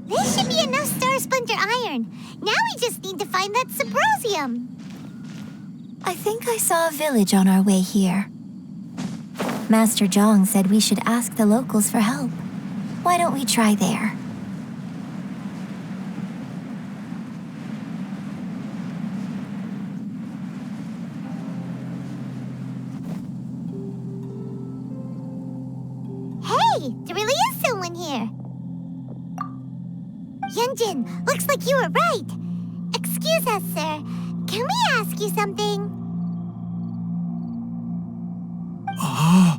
This should be enough Star Splinter iron. Now we just need to find that Subrosium. I think I saw a village on our way here. Master Zhang said we should ask the locals for help. Why don't we try there? Hey, there really is someone here. Yunjin, looks like you were right. Excuse us, sir. Can we ask you something? Huh.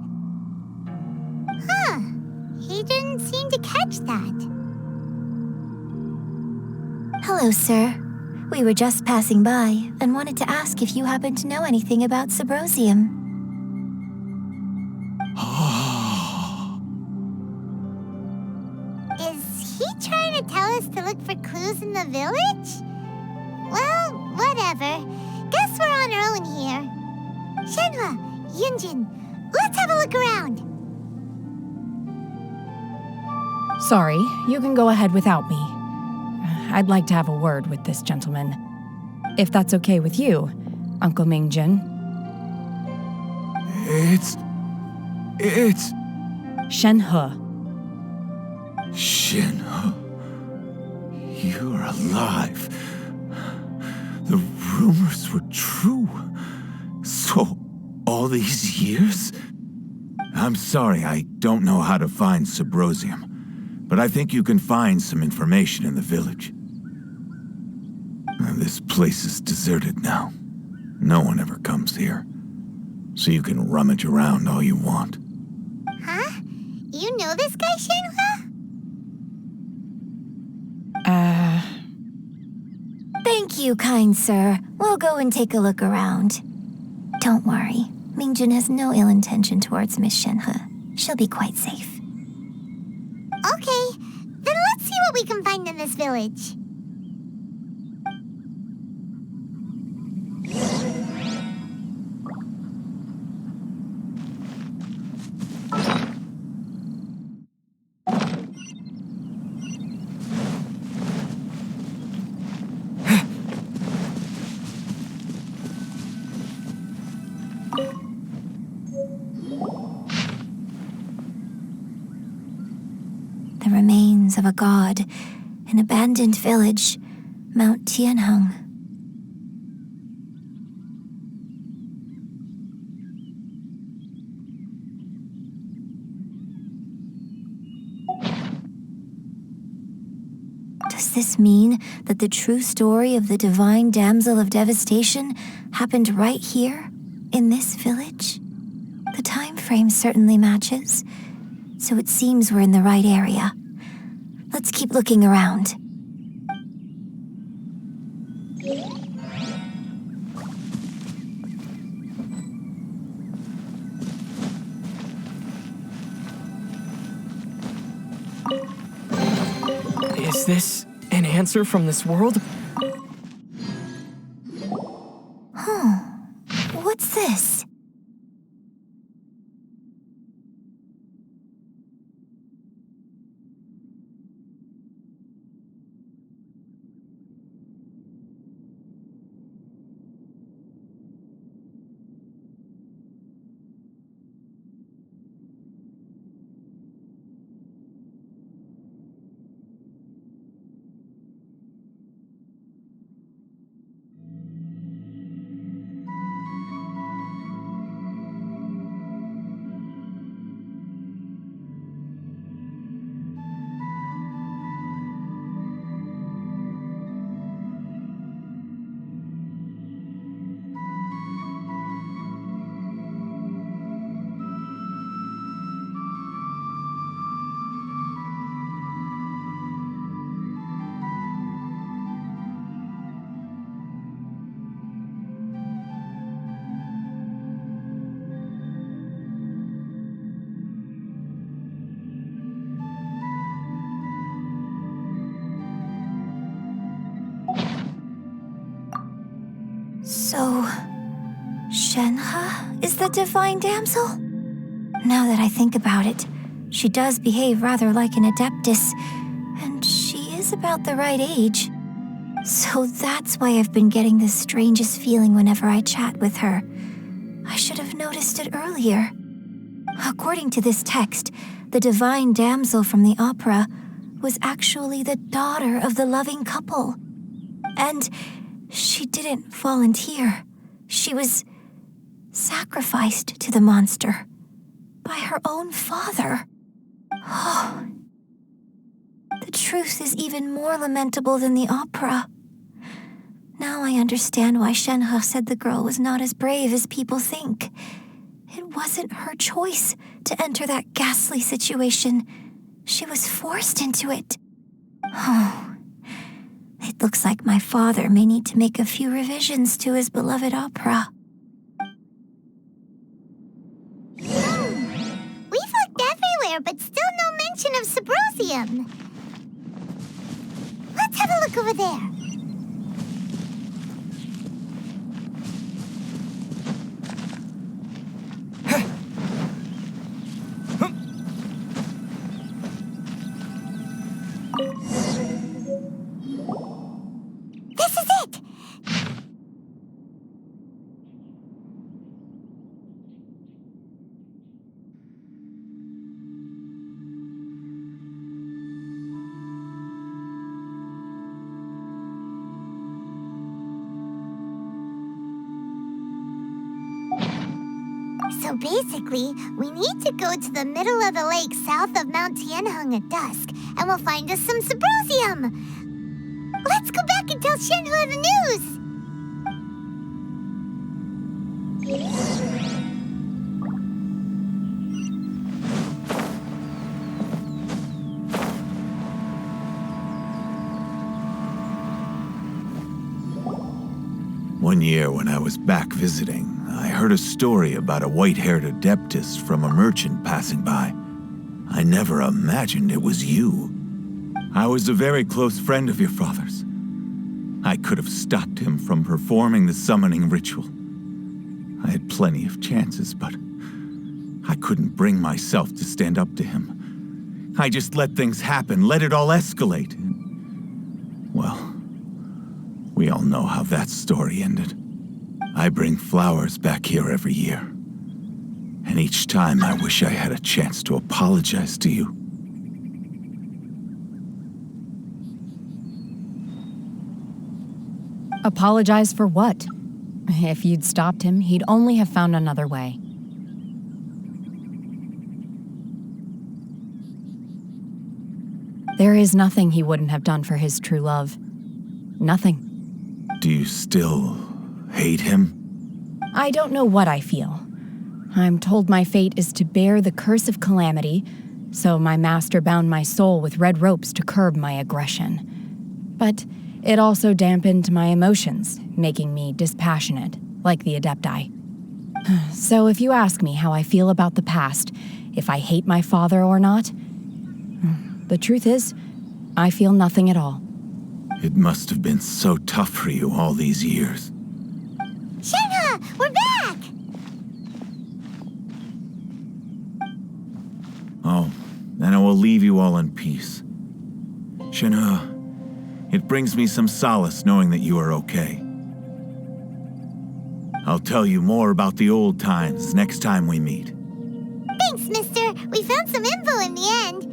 He didn't seem to catch that. Hello, sir. We were just passing by and wanted to ask if you happen to know anything about Subrosium. Is he trying to tell us to look for clues in the village? Well, whatever. Guess we're on our own here. Shenhua, Yunjin, let's have a look around. Sorry, you can go ahead without me. I'd like to have a word with this gentleman. If that's okay with you, Uncle Mingjin. It's... Shenhe. Shenhe. You're alive. The rumors were true. So, all these years? I'm sorry, I don't know how to find Subrosium, but I think you can find some information in the village. This place is deserted now. No one ever comes here. So you can rummage around all you want. Huh? You know this guy, Shenhua? Thank you, kind sir. We'll go and take a look around. Don't worry. Mingjin has no ill intention towards Miss Shenhe. She'll be quite safe. Okay, then let's see what we can find in this village. The remains of a god, an abandoned village, Mount Tianheng. Does this mean that the true story of the divine damsel of devastation happened right here, in this village? The time frame certainly matches, so it seems we're in the right area. Let's keep looking around. Is this an answer from this world? What's this? is the divine damsel? Now that I think about it, she does behave rather like an adeptus, and she is about the right age. So that's why I've been getting the strangest feeling whenever I chat with her. I should have noticed it earlier. According to this text, the divine damsel from the opera was actually the daughter of the loving couple. And she didn't volunteer. She was sacrificed to the monster by her own father. Oh, the truth is even more lamentable than the opera. Now I understand why Shenhe said the girl was not as brave as people think. It wasn't her choice to enter that ghastly situation. She was forced into it. Oh, it looks like my father may need to make a few revisions to his beloved opera. We've looked everywhere, but still no mention of Sabrosium. Let's have a look over there. This is it! So basically, we need to go to the middle of the lake south of Mount Tianheng at dusk, and we'll find us some Sabrosium. Let's go back and tell Shenhe the news! One year when I was back visiting, I heard a story about a white-haired adeptus from a merchant passing by. I never imagined it was you. I was a very close friend of your father's. I could have stopped him from performing the summoning ritual. I had plenty of chances, but I couldn't bring myself to stand up to him. I just let things happen, let it all escalate. Well, we all know how that story ended. I bring flowers back here every year. And each time I wish I had a chance to apologize to you. Apologize for what? If you'd stopped him, he'd only have found another way. There is nothing he wouldn't have done for his true love. Nothing. Do you still hate him? I don't know what I feel. I'm told my fate is to bear the curse of calamity, so my master bound my soul with red ropes to curb my aggression. But it also dampened my emotions, making me dispassionate, like the Adepti. So if you ask me how I feel about the past, if I hate my father or not, the truth is, I feel nothing at all. It must have been so tough for you all these years. Shenhe, we're back! Oh, then I will leave you all in peace. Shenhe, it brings me some solace knowing that you are okay. I'll tell you more about the old times next time we meet. Thanks, mister. We found some info in the end.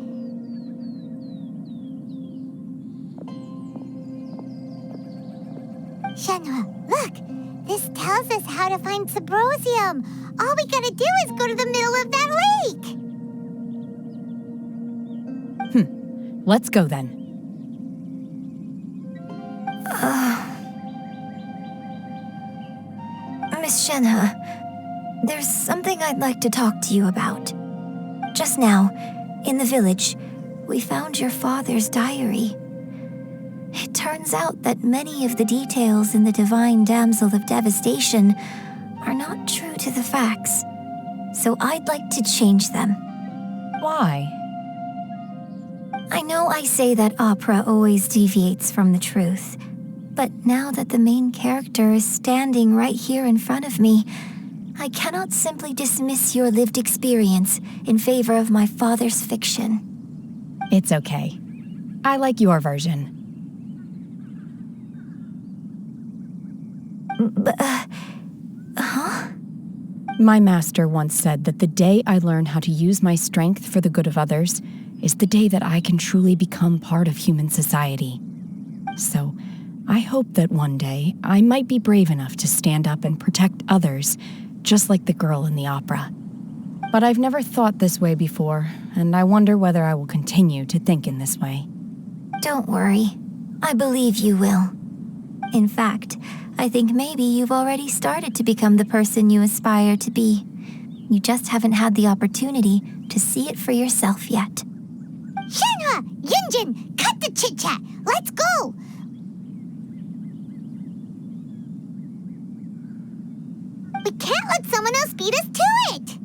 Shenhe, look. This tells us how to find Sabrosium. All we gotta do is go to the middle of that lake. Let's go then. Miss Shenhe, there's something I'd like to talk to you about. Just now, in the village, we found your father's diary. It turns out that many of the details in the Divine Damsel of Devastation are not true to the facts, so I'd like to change them. Why? I know I say that opera always deviates from the truth, but now that the main character is standing right here in front of me, I cannot simply dismiss your lived experience in favor of my father's fiction. It's okay. I like your version. My master once said that the day I learn how to use my strength for the good of others is the day that I can truly become part of human society. So, I hope that one day I might be brave enough to stand up and protect others, just like the girl in the opera. But I've never thought this way before, and I wonder whether I will continue to think in this way. Don't worry. I believe you will. In fact, I think maybe you've already started to become the person you aspire to be. You just haven't had the opportunity to see it for yourself yet. Shenhua! Yunjin! Cut the chit-chat! Let's go! We can't let someone else beat us to it!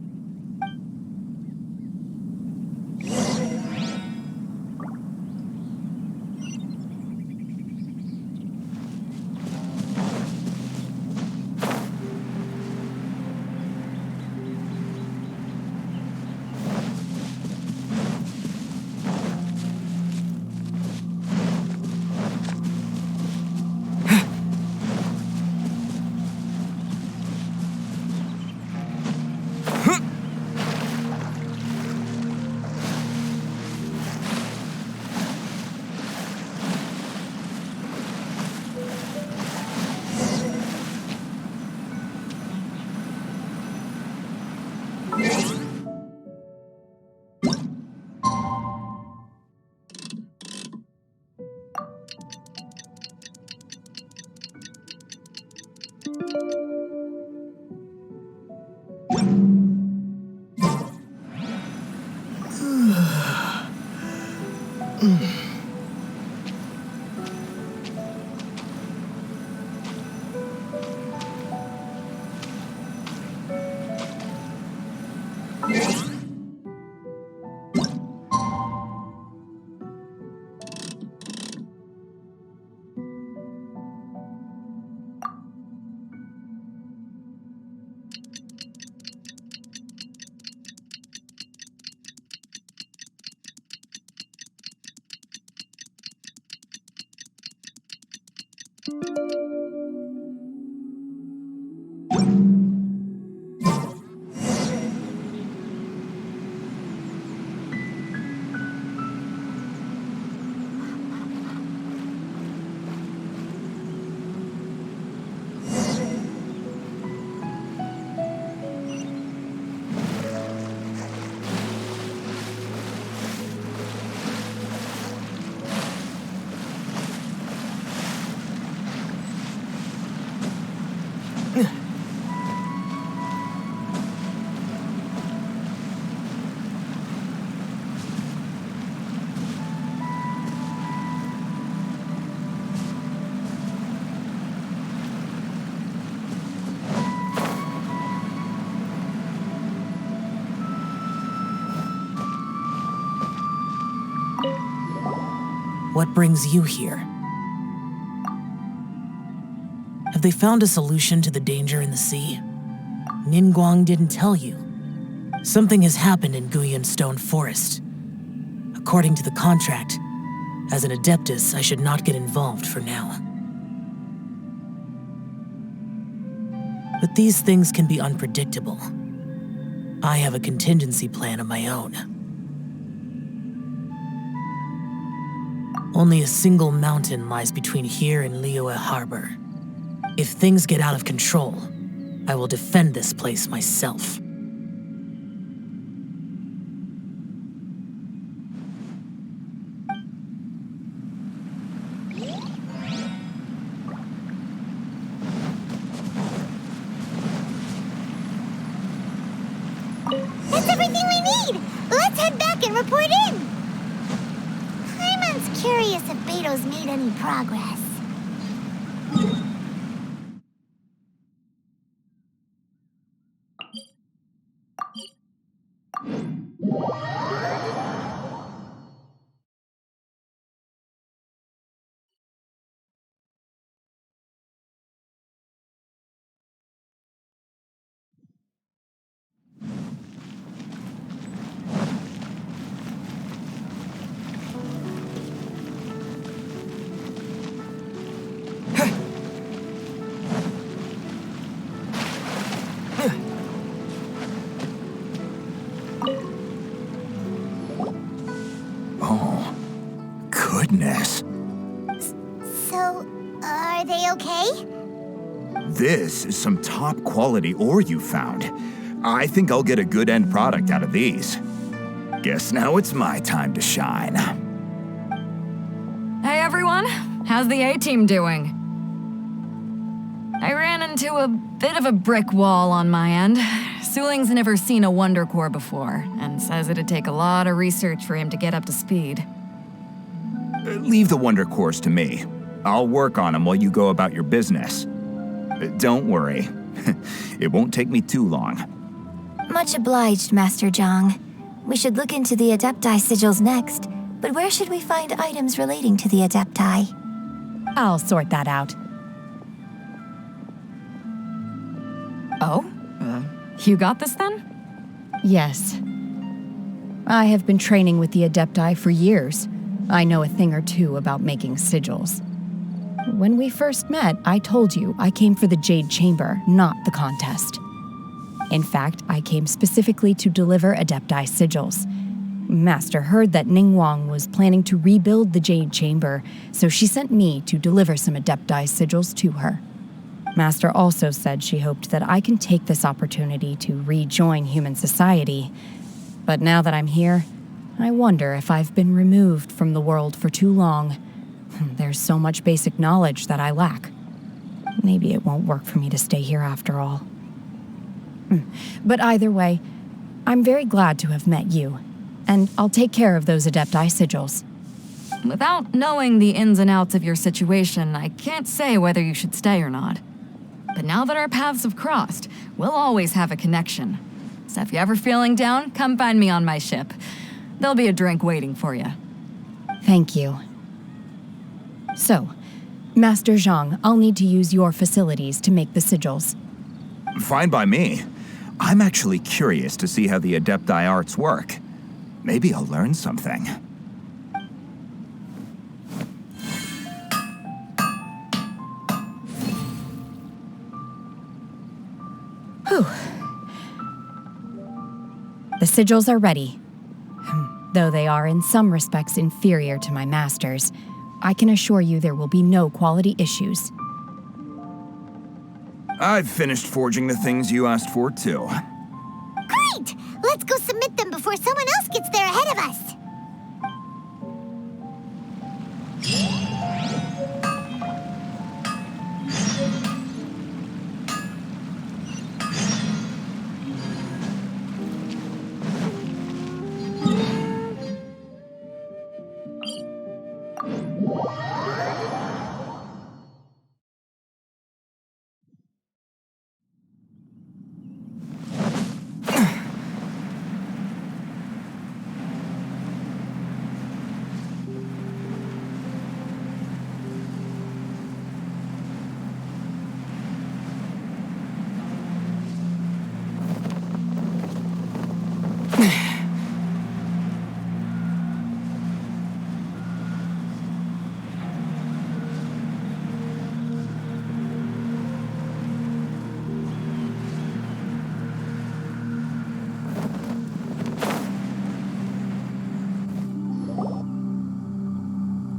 What brings you here? Have they found a solution to the danger in the sea? Ningguang didn't tell you. Something has happened in Guyan Stone Forest. According to the contract, as an Adeptus, I should not get involved for now. But these things can be unpredictable. I have a contingency plan of my own. Only a single mountain lies between here and Liyue Harbor. If things get out of control, I will defend this place myself. That's everything we need! Let's head back and report in! Paimon's curious if Beto's made any progress. goodness. So, are they okay? This is some top quality ore you found. I think I'll get a good end product out of these. Guess now it's my time to shine. Hey everyone, how's the A-team doing? I ran into a bit of a brick wall on my end. Suling's never seen a Wonder Core before, and says it'd take a lot of research for him to get up to speed. Leave the Wonder Cores to me. I'll work on them while you go about your business. Don't worry. It won't take me too long. Much obliged, Master Zhang. We should look into the Adepti sigils next, but where should we find items relating to the Adepti? I'll sort that out. Oh? You got this then? Yes. I have been training with the Adepti for years. I know a thing or two about making sigils. When we first met, I told you I came for the Jade Chamber, not the contest. In fact, I came specifically to deliver Adepti sigils. Master heard that Ningguang was planning to rebuild the Jade Chamber, so she sent me to deliver some Adepti sigils to her. Master also said she hoped that I can take this opportunity to rejoin human society. But now that I'm here, I wonder if I've been removed from the world for too long. There's so much basic knowledge that I lack. Maybe it won't work for me to stay here after all. But either way, I'm very glad to have met you, and I'll take care of those Adepti sigils. Without knowing the ins and outs of your situation, I can't say whether you should stay or not. But now that our paths have crossed, we'll always have a connection. So if you're ever feeling down, come find me on my ship. There'll be a drink waiting for you. Thank you. So, Master Zhang, I'll need to use your facilities to make the sigils. Fine by me. I'm actually curious to see how the Adepti arts work. Maybe I'll learn something. Whew. The sigils are ready. Though they are in some respects inferior to my master's, I can assure you there will be no quality issues. I've finished forging the things you asked for, too. Great! Let's go submit them before someone else gets there ahead of us.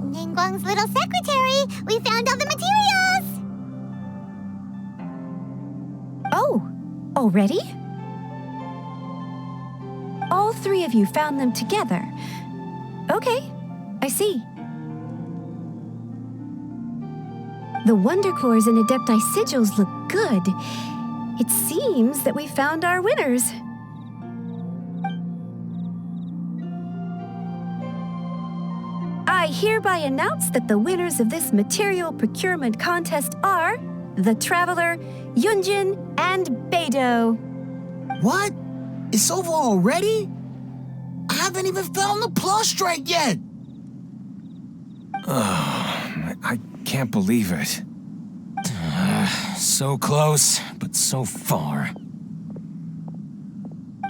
Ningguang's little secretary! We found all the materials! Oh, already? All three of you found them together. Okay, I see. The Wonder Cores and Adepti sigils look good. It seems that we found our winners. I hereby announce that the winners of this material procurement contest are the Traveler, Yunjin, and Beidou. What? It's over already? I haven't even found the plus strike yet! I can't believe it. So close, but so far.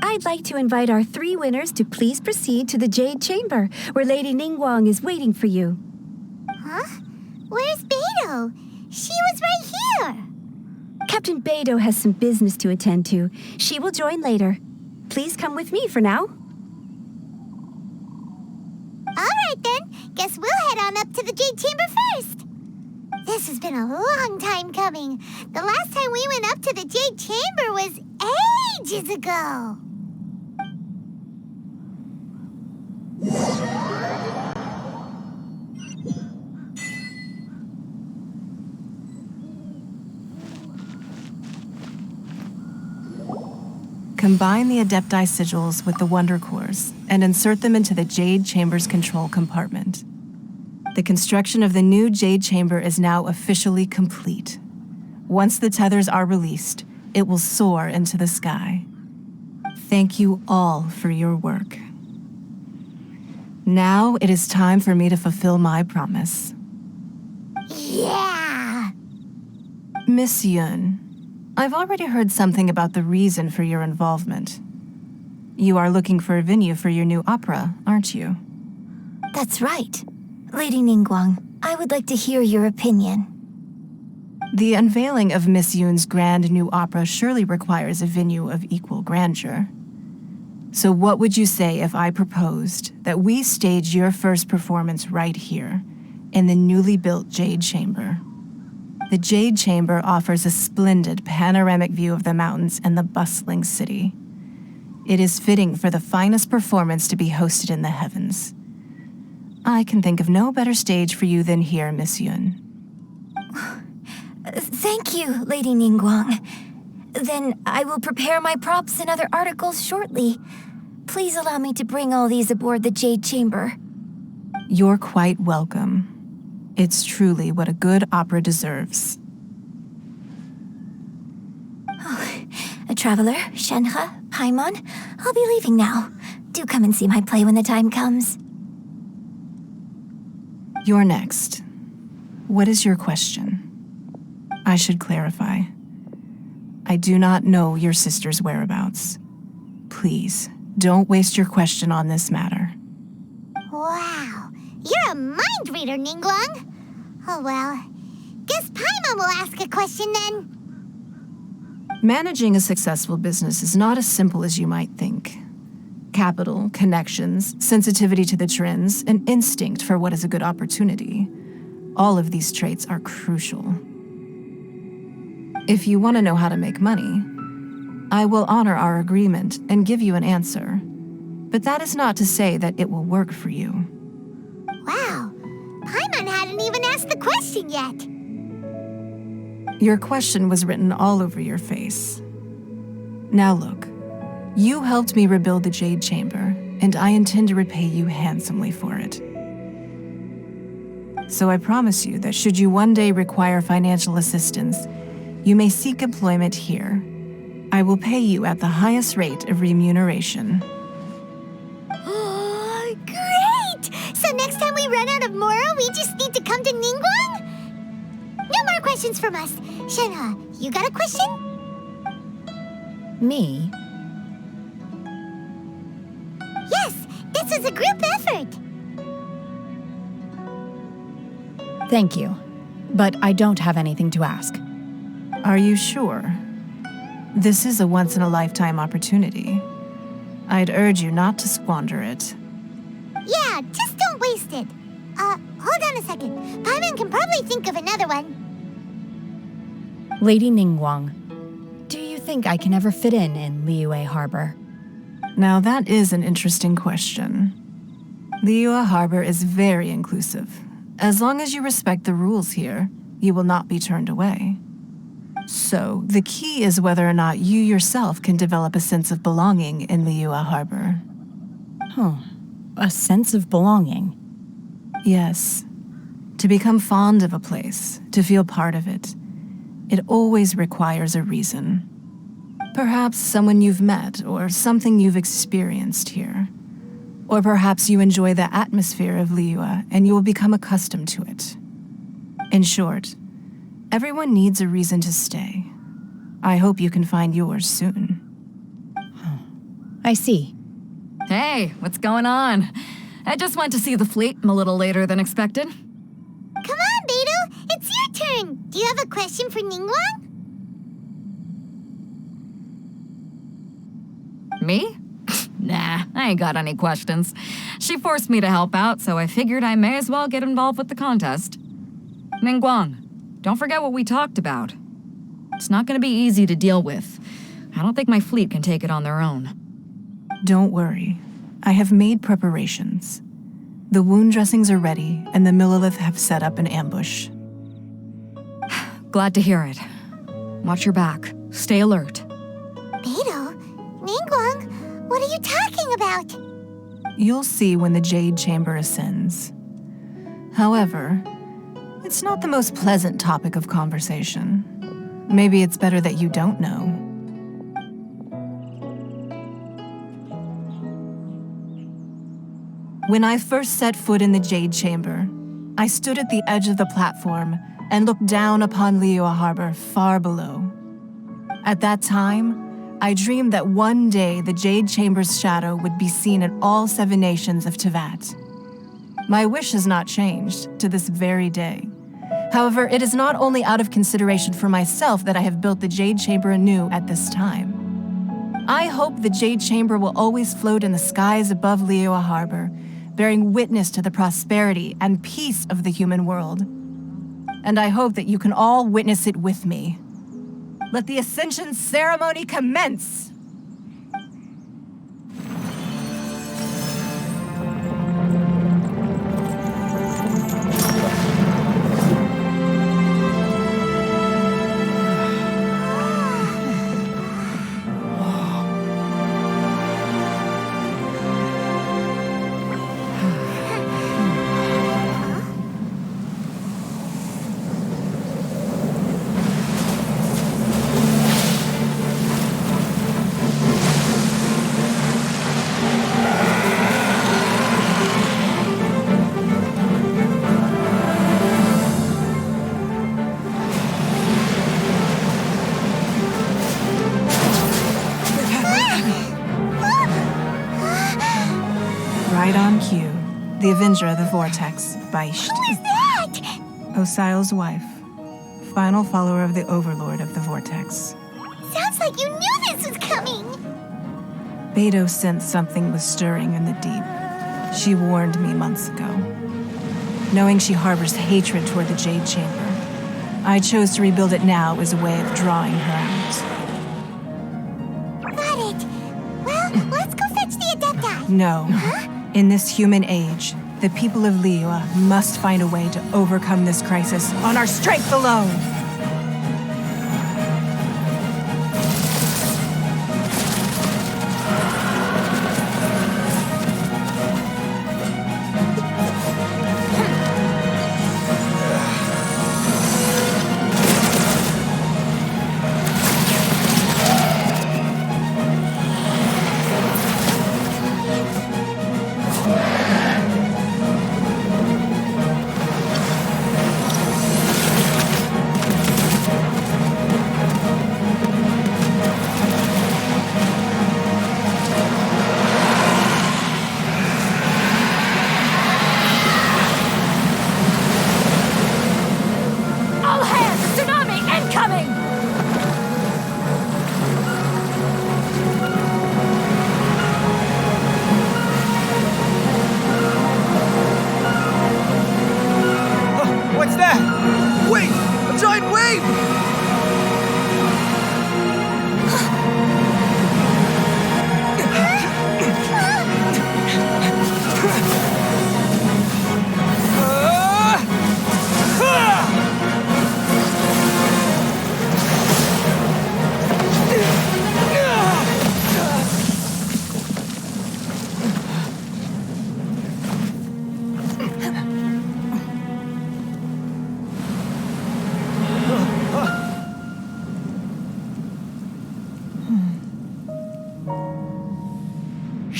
I'd like to invite our three winners to please proceed to the Jade Chamber, where Lady Ningguang is waiting for you. Huh? Where's Beidou? She was right here! Captain Beidou has some business to attend to. She will join later. Please come with me for now. All right then. Guess we'll head on up to the Jade Chamber first. This has been a long time coming. The last time we went up to the Jade Chamber was ages ago. Combine the Adepti sigils with the Wonder Cores and insert them into the Jade Chamber's control compartment. The construction of the new Jade Chamber is now officially complete. Once the tethers are released, it will soar into the sky. Thank you all for your work. Now it is time for me to fulfill my promise. Yeah! Miss Yun, I've already heard something about the reason for your involvement. You are looking for a venue for your new opera, aren't you? That's right. Lady Ningguang, I would like to hear your opinion. The unveiling of Miss Yun's grand new opera surely requires a venue of equal grandeur. So what would you say if I proposed that we stage your first performance right here, in the newly built Jade Chamber? The Jade Chamber offers a splendid panoramic view of the mountains and the bustling city. It is fitting for the finest performance to be hosted in the heavens. I can think of no better stage for you than here, Miss Yun. Thank you, Lady Ningguang. Then I will prepare my props and other articles shortly. Please allow me to bring all these aboard the Jade Chamber. You're quite welcome. It's truly what a good opera deserves. A traveler, Shenhe, Paimon, I'll be leaving now. Do come and see my play when the time comes. You're next. What is your question? I should clarify. I do not know your sister's whereabouts. Please, don't waste your question on this matter. Wow, you're a mind reader, Ningguang. Oh well, guess Paimon will ask a question then. Managing a successful business is not as simple as you might think. Capital, connections, sensitivity to the trends, and instinct for what is a good opportunity. All of these traits are crucial. If you want to know how to make money, I will honor our agreement and give you an answer. But that is not to say that it will work for you. Wow, Paimon hadn't even asked the question yet. Your question was written all over your face. Now look, you helped me rebuild the Jade Chamber, and I intend to repay you handsomely for it. So I promise you that should you one day require financial assistance, you may seek employment here. I will pay you at the highest rate of remuneration. Oh, great! So next time we run out of Moro, we just need to come to Ningguang? No more questions from us. Shenhe, you got a question? Me? Yes, this is a group effort. Thank you. But I don't have anything to ask. Are you sure? This is a once-in-a-lifetime opportunity. I'd urge you not to squander it. Yeah, just don't waste it. Hold on a second. Paimon can probably think of another one. Lady Ningguang, do you think I can ever fit in Liyue Harbor? Now that is an interesting question. Liyue Harbor is very inclusive. As long as you respect the rules here, you will not be turned away. So, the key is whether or not you yourself can develop a sense of belonging in Liyue Harbor. A sense of belonging. Yes. To become fond of a place, to feel part of it, it always requires a reason. Perhaps someone you've met or something you've experienced here. Or perhaps you enjoy the atmosphere of Liyue and you will become accustomed to it. In short, everyone needs a reason to stay. I hope you can find yours soon. I see. Hey, what's going on? I just went to see the fleet a little later than expected. Come on, Beidou, it's your turn. Do you have a question for Ningguang? Me? Nah, I ain't got any questions. She forced me to help out, so I figured I may as well get involved with the contest. Ningguang, don't forget what we talked about. It's not gonna be easy to deal with. I don't think my fleet can take it on their own. Don't worry. I have made preparations. The wound dressings are ready, and the Millilith have set up an ambush. Glad to hear it. Watch your back. Stay alert. Beto? Ningguang, what are you talking about? You'll see when the Jade Chamber ascends. However, it's not the most pleasant topic of conversation. Maybe it's better that you don't know. When I first set foot in the Jade Chamber, I stood at the edge of the platform and looked down upon Liyue Harbor far below. At that time, I dreamed that one day the Jade Chamber's shadow would be seen in all 7 nations of Tevat. My wish has not changed to this very day. However, it is not only out of consideration for myself that I have built the Jade Chamber anew at this time. I hope the Jade Chamber will always float in the skies above Liyue Harbor, bearing witness to the prosperity and peace of the human world. And I hope that you can all witness it with me. Let the Ascension ceremony commence! Right on cue. The Avenger of the Vortex, Beisht. Who is that? Osial's wife. Final follower of the Overlord of the Vortex. Sounds like you knew this was coming. Beto sensed something was stirring in the deep. She warned me months ago. Knowing she harbors hatred toward the Jade Chamber, I chose to rebuild it now as a way of drawing her out. Got it. Well, let's go fetch the Adepti. No. Huh? In this human age, the people of Liyue must find a way to overcome this crisis on our strength alone.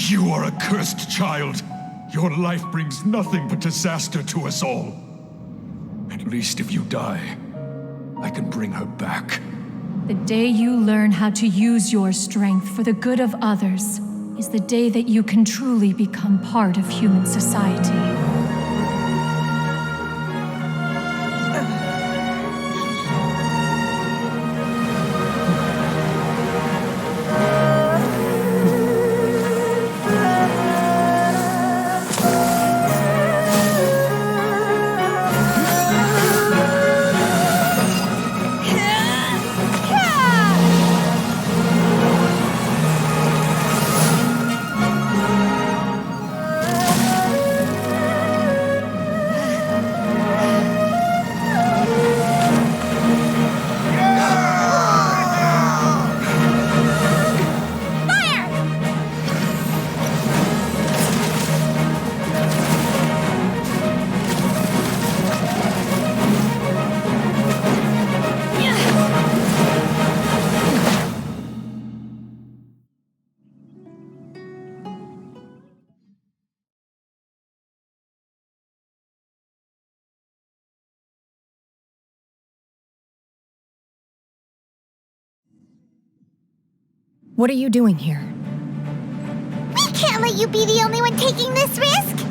You are a cursed child. Your life brings nothing but disaster to us all. At least if you die, I can bring her back. The day you learn how to use your strength for the good of others is the day that you can truly become part of human society. What are you doing here? We can't let you be the only one taking this risk!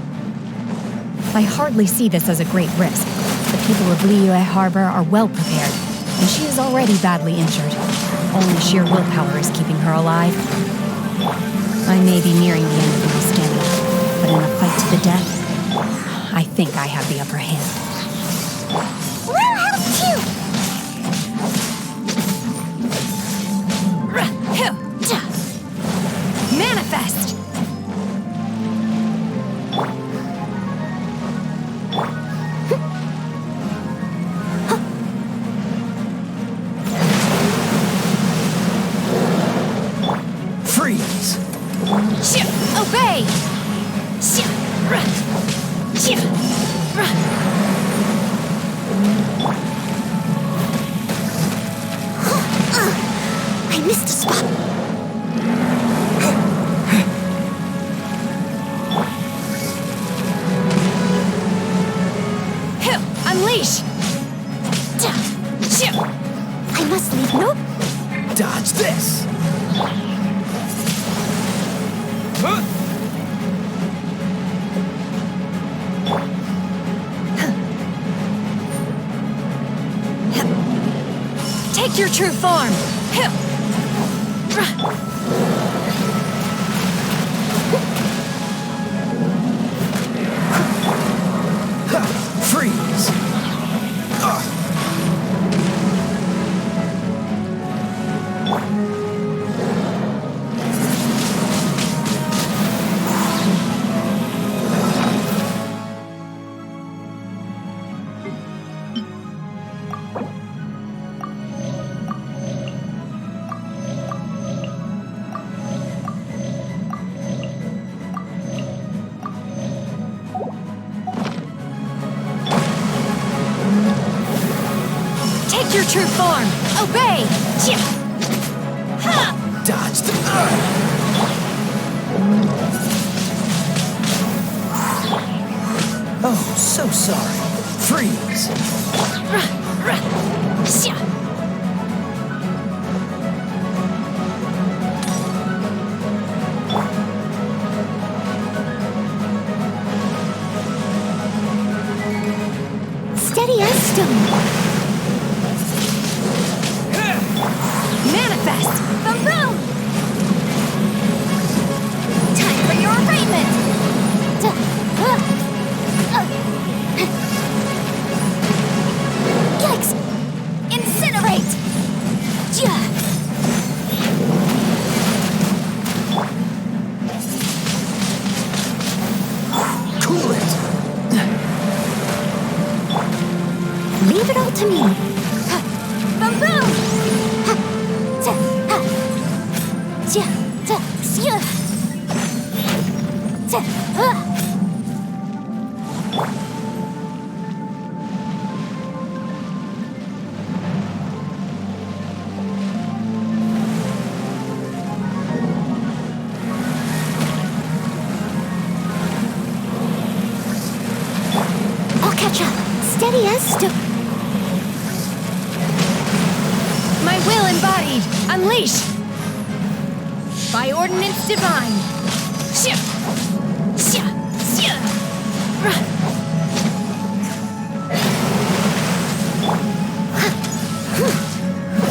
I hardly see this as a great risk. The people of Liyue Harbor are well prepared, and she is already badly injured. Only sheer willpower is keeping her alive. I may be nearing the end of my stamina, but in a fight to the death, I think I have the upper hand. We'll help too! Manifest! Freeze! Obey! I missed a spot. Unleash! I must leave. Nope. Dodge this! Take your true form! Freeze! Take your true form! Obey! Dodge the... Oh, so sorry. Freeze! Steady as stone. Manifest! Boom boom! Time for your arraignment! Yikes! Incinerate! Cool it! Leave it all to me. Boom boom! I'll catch up. Steady as stone. My will embodied! Unleash! By ordinance divine!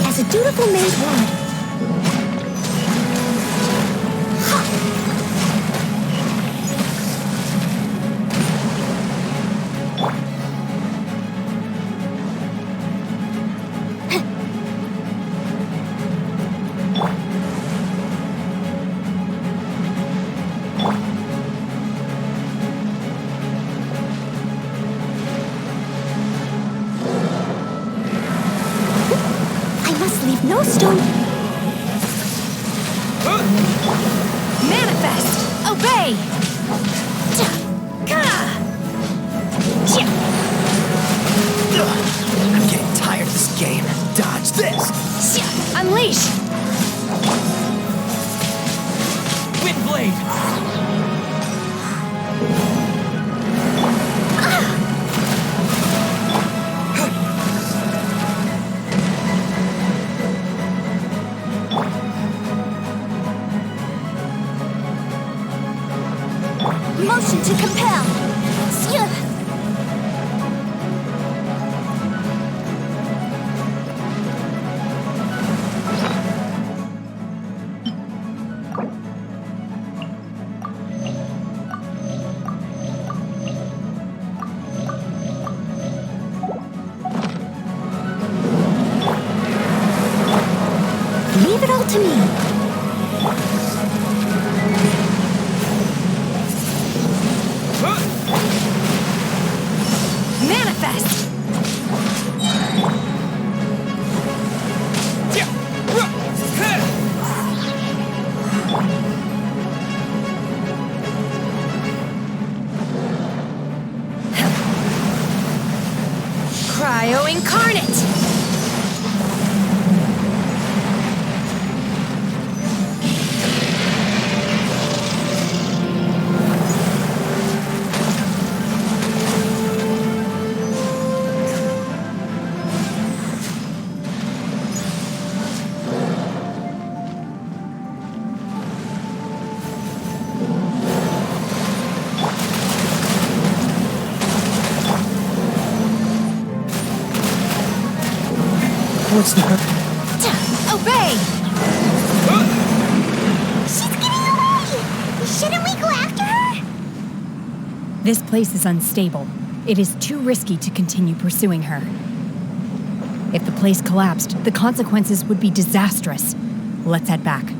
As a dutiful maid would. I must leave no stone. Manifest! Obey! I'm getting tired of this game. Dodge this! Unleash! Windblade! motion to compel. Leave it all to me. Manifest! Cryo Incarnate! What's that? Obey! She's getting away! Shouldn't we go after her? This place is unstable. It is too risky to continue pursuing her. If the place collapsed, the consequences would be disastrous. Let's head back.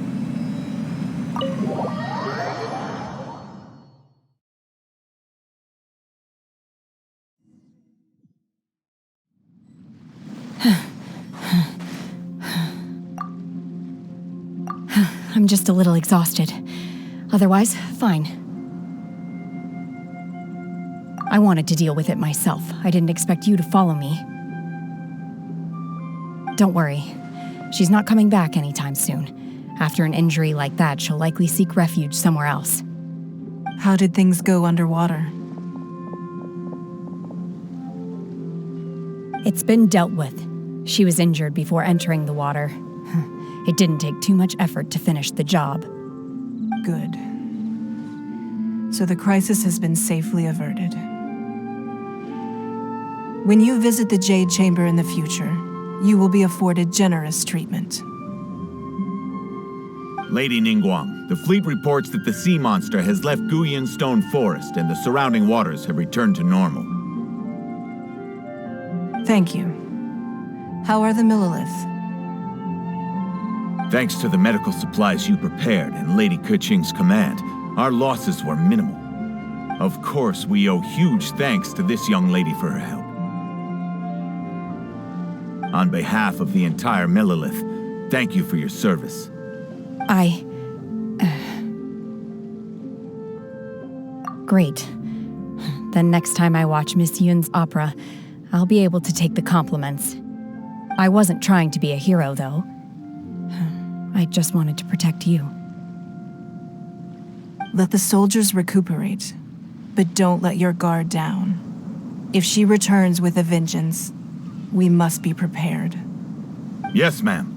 I'm just a little exhausted. Otherwise, fine. I wanted to deal with it myself. I didn't expect you to follow me. Don't worry. She's not coming back anytime soon. After an injury like that, she'll likely seek refuge somewhere else. How did things go underwater? It's been dealt with. She was injured before entering the water. It didn't take too much effort to finish the job. Good. So the crisis has been safely averted. When you visit the Jade Chamber in the future, you will be afforded generous treatment. Lady Ningguang, the fleet reports that the sea monster has left Guyan Stone Forest and the surrounding waters have returned to normal. Thank you. How are the Millilith? Thanks to the medical supplies you prepared and Lady Keqing's command, our losses were minimal. Of course, we owe huge thanks to this young lady for her help. On behalf of the entire Millilith, thank you for your service. Great. Then next time I watch Miss Yun's opera, I'll be able to take the compliments. I wasn't trying to be a hero, though. I just wanted to protect you. Let the soldiers recuperate, but don't let your guard down. If she returns with a vengeance, we must be prepared. Yes, ma'am.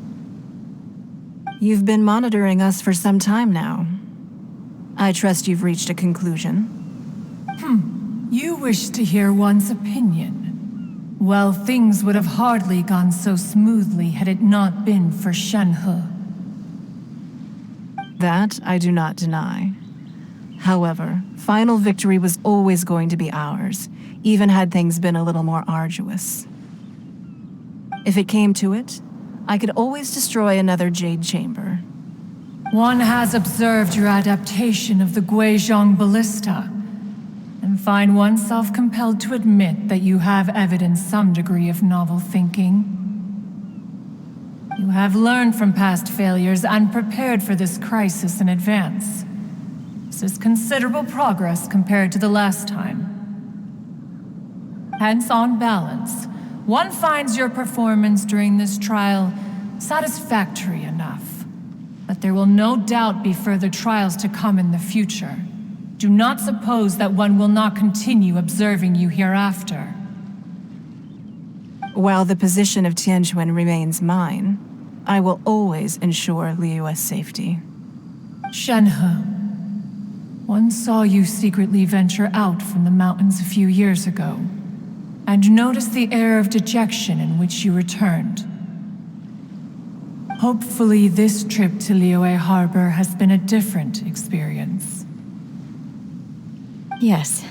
You've been monitoring us for some time now. I trust you've reached a conclusion. You wish to hear one's opinion. Well, things would have hardly gone so smoothly had it not been for Shenhe. That I do not deny. However, final victory was always going to be ours, even had things been a little more arduous. If it came to it, I could always destroy another Jade Chamber. One has observed your adaptation of the Guizhong ballista, and find oneself compelled to admit that you have evidenced some degree of novel thinking. You have learned from past failures and prepared for this crisis in advance. This is considerable progress compared to the last time. Hence, on balance, one finds your performance during this trial satisfactory enough. But there will no doubt be further trials to come in the future. Do not suppose that one will not continue observing you hereafter. While the position of Tianquan remains mine, I will always ensure Liyue's safety. Shenhe, One saw you secretly venture out from the mountains a few years ago, and noticed the air of dejection in which you returned. Hopefully, this trip to Liyue Harbor has been a different experience. Yes.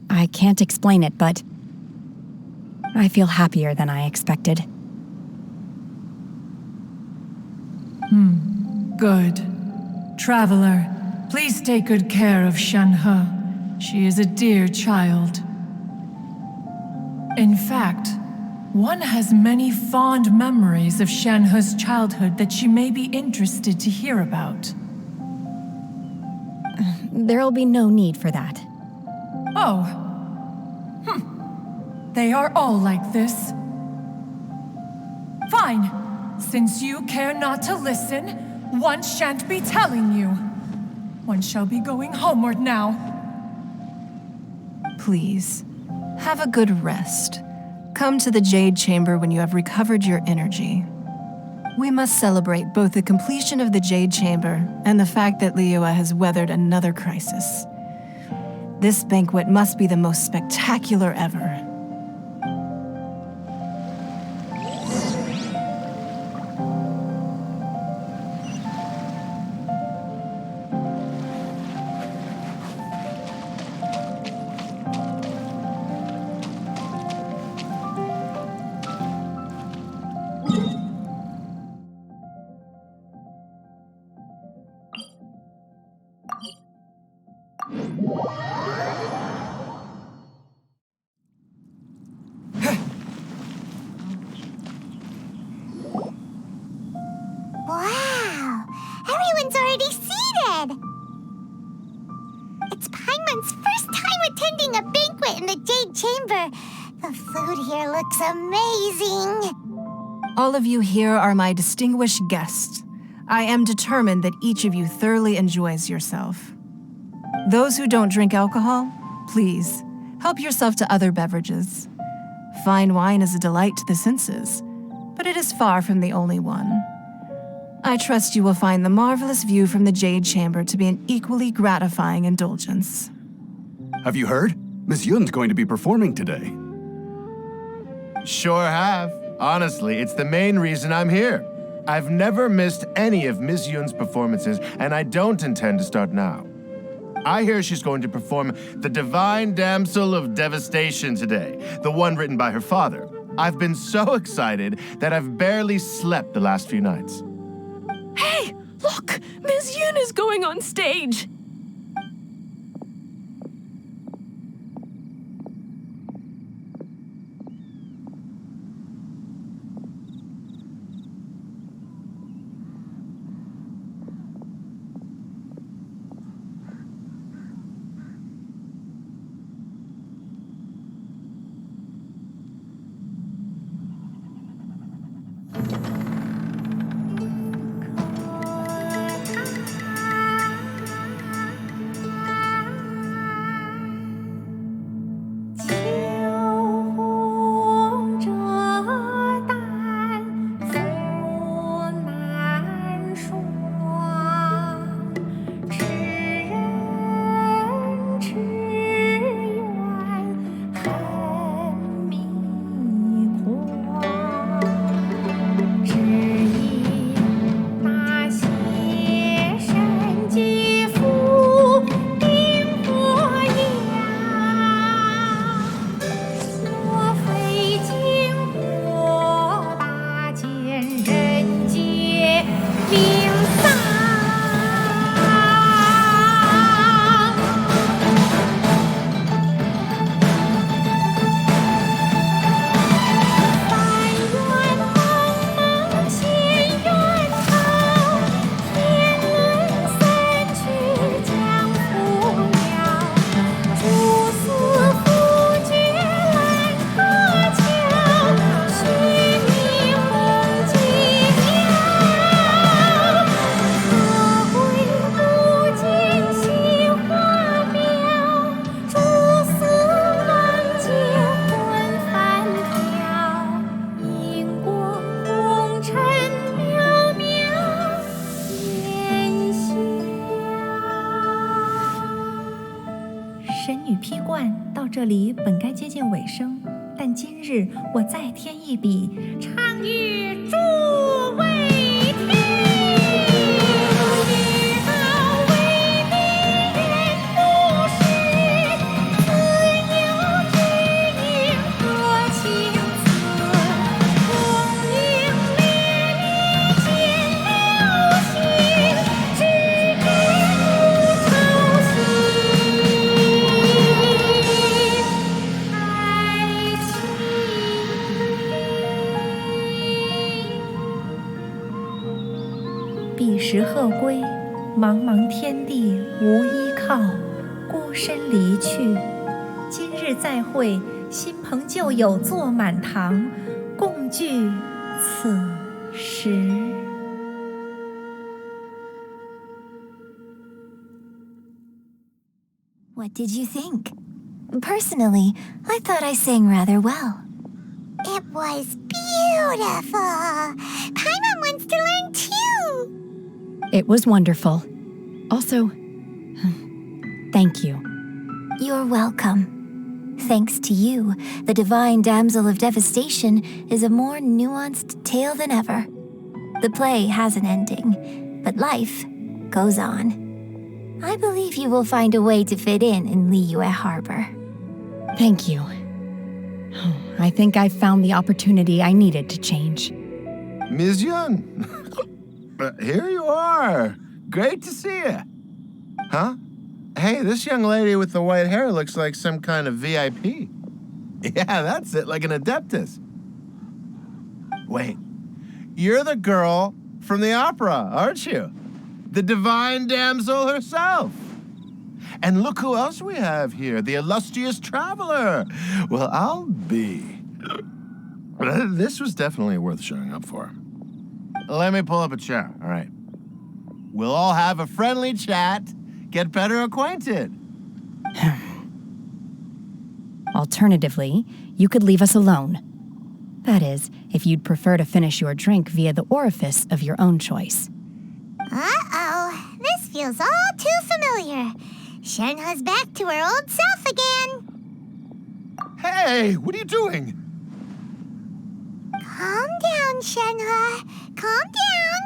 I can't explain it, but I feel happier than I expected. Good. Traveler, please take good care of Shenhe. She is a dear child. In fact, one has many fond memories of Shenhe's childhood that she may be interested to hear about. There'll be no need for that. Oh. They are all like this. Fine. Since you care not to listen, one shan't be telling you. One shall be going homeward now. Please, have a good rest. Come to the Jade Chamber when you have recovered your energy. We must celebrate both the completion of the Jade Chamber and the fact that Liyue has weathered another crisis. This banquet must be the most spectacular ever. Wow! Everyone's already seated! It's Paimon's first time attending a banquet in the Jade Chamber. The food here looks amazing. All of you here are my distinguished guests. I am determined that each of you thoroughly enjoys yourself. Those who don't drink alcohol, please, help yourself to other beverages. Fine wine is a delight to the senses, but it is far from the only one. I trust you will find the marvelous view from the Jade Chamber to be an equally gratifying indulgence. Have you heard? Miss Yun's going to be performing today. Sure have. Honestly, it's the main reason I'm here. I've never missed any of Miss Yun's performances, and I don't intend to start now. I hear she's going to perform The Divine Damsel of Devastation today, the one written by her father. I've been so excited that I've barely slept the last few nights. Hey, look! Miss Yun is going on stage! 神女劈冠到这里本该接近尾声，但今日我再添一笔，唱与诸位听。彼时鹤归，茫茫天地无依靠，孤身离去。今日再会，新朋旧友坐满堂，共聚此时。What did you think? Personally, I thought I sang rather well. It was beautiful. Paimon wants to learn too. It was wonderful. Also, thank you. You're welcome. Thanks to you, the Divine Damsel of Devastation is a more nuanced tale than ever. The play has an ending, but life goes on. I believe you will find a way to fit in Liyue Harbor. Thank you. I think I found the opportunity I needed to change. Ms. Yun, here you are. Great to see you. Huh? Hey, this young lady with the white hair looks like some kind of VIP. Yeah, that's it, like an Adeptus. Wait, you're the girl from the opera, aren't you? The Divine Damsel herself. And look who else we have here, the illustrious traveler. Well, I'll be. This was definitely worth showing up for. Let me pull up a chair, all right? We'll all have a friendly chat, get better acquainted. Alternatively, you could leave us alone. That is, if you'd prefer to finish your drink via the orifice of your own choice. Uh-oh, this feels all too familiar. Shenhua's back to her old self again. Hey, what are you doing? Calm down, Shenhua. Calm down.